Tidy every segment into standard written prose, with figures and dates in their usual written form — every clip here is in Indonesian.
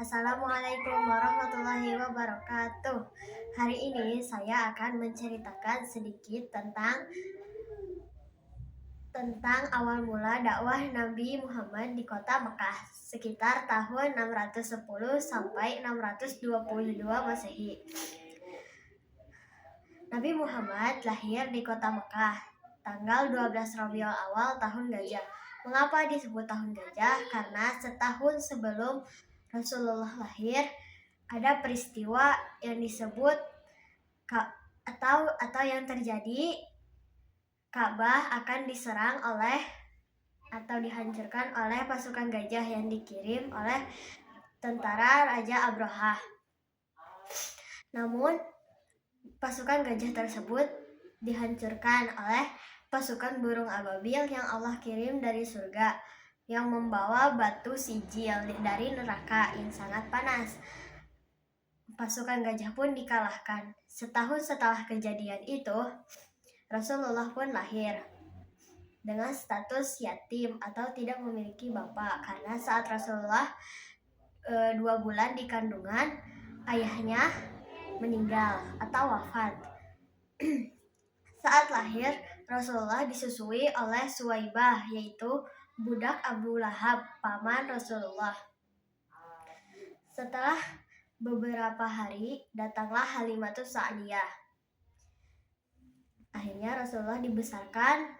Assalamualaikum warahmatullahi wabarakatuh. Hari ini saya akan menceritakan sedikit tentang awal mula dakwah Nabi Muhammad di kota Mekah sekitar tahun 610 sampai 622 Masehi. Nabi Muhammad lahir di kota Mekah tanggal 12 Rabiul Awal tahun Gajah. Mengapa disebut tahun Gajah? Karena setahun sebelum Rasulullah lahir ada peristiwa yang disebut atau yang terjadi, Ka'bah akan diserang oleh atau dihancurkan oleh pasukan gajah yang dikirim oleh tentara Raja Abraha. Namun pasukan gajah tersebut dihancurkan oleh pasukan burung ababil yang Allah kirim dari surga yang membawa batu sijil dari neraka yang sangat panas. Pasukan gajah pun dikalahkan. Setahun setelah kejadian itu, Rasulullah pun lahir dengan status yatim atau tidak memiliki bapak karena saat Rasulullah 2 bulan di kandungan, ayahnya meninggal atau wafat. Saat lahir, Rasulullah disusui oleh Suwaibah, yaitu budak Abu Lahab, paman Rasulullah. Setelah beberapa hari, datanglah Halimatus Sa'diyah. Akhirnya Rasulullah dibesarkan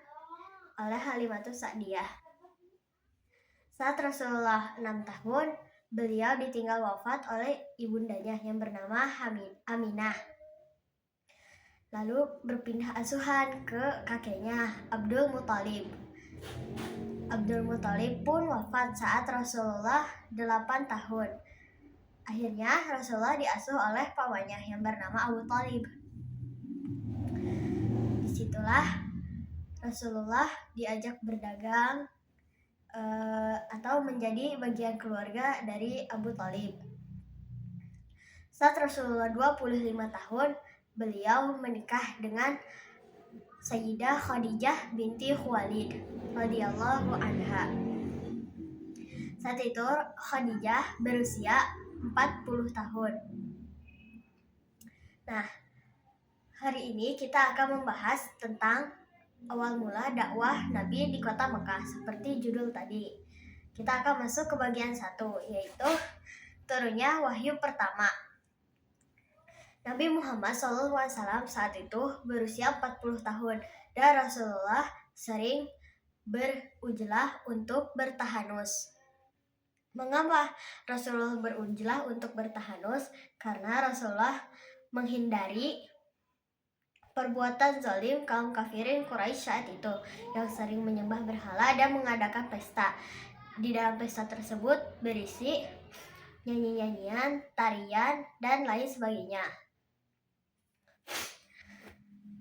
oleh Halimatus Sa'diyah. Saat Rasulullah 6 tahun, beliau ditinggal wafat oleh ibundanya yang bernama Aminah. Lalu berpindah asuhan ke kakeknya Abdul Muthalib. Abdul Muthalib pun wafat saat Rasulullah 8 tahun. Akhirnya Rasulullah diasuh oleh pamannya yang bernama Abu Thalib. Disitulah Rasulullah diajak berdagang atau menjadi bagian keluarga dari Abu Thalib. Saat Rasulullah 25 tahun, beliau menikah dengan Sayyidah Khadijah binti Khuwailid radhiyallahu anha. Saat itu Khadijah berusia 40 tahun. Nah, hari ini kita akan membahas tentang awal mula dakwah Nabi di kota Mekah seperti judul tadi. Kita akan masuk ke bagian 1, yaitu turunnya wahyu pertama. Nabi Muhammad SAW saat itu berusia 40 tahun dan Rasulullah sering berujlah untuk bertahanus. Mengapa Rasulullah berujlah untuk bertahanus? Karena Rasulullah menghindari perbuatan zalim kaum kafirin Quraisy saat itu yang sering menyembah berhala dan mengadakan pesta. Di dalam pesta tersebut berisi nyanyi-nyanyian, tarian, dan lain sebagainya.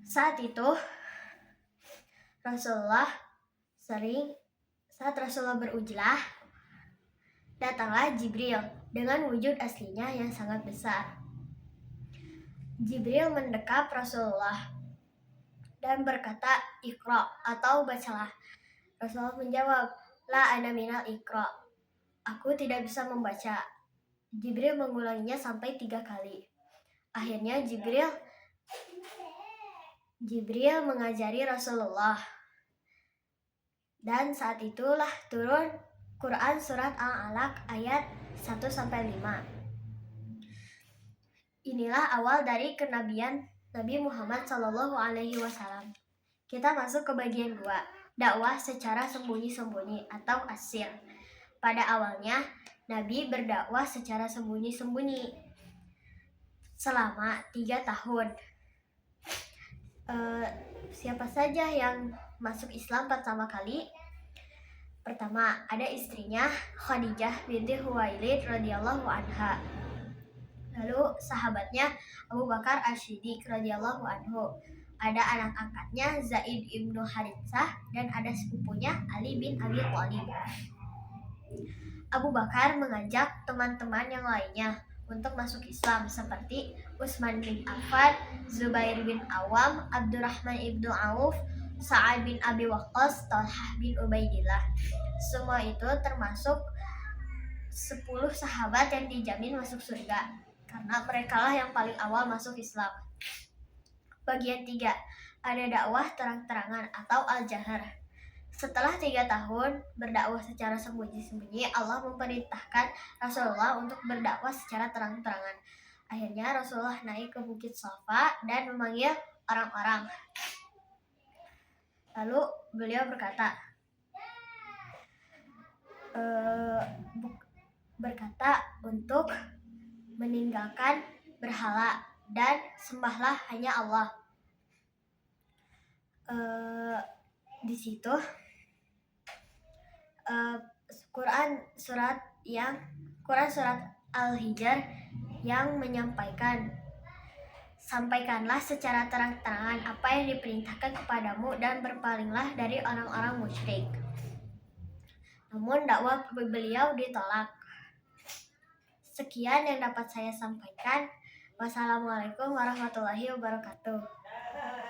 Saat itu saat Rasulullah berujlah, datanglah Jibril dengan wujud aslinya yang sangat besar. Jibril mendekap Rasulullah dan berkata, "Iqra" atau bacalah. Rasulullah menjawab, "La ana minal iqra." Aku tidak bisa membaca. Jibril mengulanginya sampai 3 kali. Akhirnya Jibril mengajari Rasulullah. Dan saat itulah turun Quran surat Al-Alaq ayat 1-5. Inilah awal dari kenabian Nabi Muhammad SAW. Kita masuk ke bagian 2, dakwah secara sembunyi-sembunyi atau asir. Pada awalnya, Nabi berdakwah secara sembunyi-sembunyi selama 3 tahun. Siapa saja yang masuk Islam pertama kali? Pertama, ada istrinya Khadijah binti Khuwailid radhiyallahu anha. Lalu sahabatnya Abu Bakar As-Siddiq radhiyallahu anhu. Ada anak angkatnya Zaid ibnu Haritsah dan ada sepupunya Ali bin Abi Thalib. Abu Bakar mengajak teman-teman yang lainnya untuk masuk Islam seperti Utsman bin Affan, Zubair bin Awam, Abdurrahman ibnu Auf, Sa'ad bin Abi Waqqas, Talhah bin Ubaidillah. Semua itu termasuk 10 sahabat yang dijamin masuk surga, karena merekalah yang paling awal masuk Islam. Bagian 3, ada dakwah terang-terangan atau al-jahar. Setelah 3 tahun berdakwah secara sembunyi-sembunyi, Allah memerintahkan Rasulullah untuk berdakwah secara terang-terangan. Akhirnya Rasulullah naik ke Bukit Safa dan memanggil orang-orang. Lalu beliau berkata untuk meninggalkan berhala dan sembahlah hanya Allah. Di situ Quran surat Al-Hijr yang menyampaikan, sampaikanlah secara terang-terangan apa yang diperintahkan kepadamu dan berpalinglah dari orang-orang musyrik. Namun dakwah beliau ditolak. Sekian yang dapat saya sampaikan. Wassalamualaikum warahmatullahi wabarakatuh.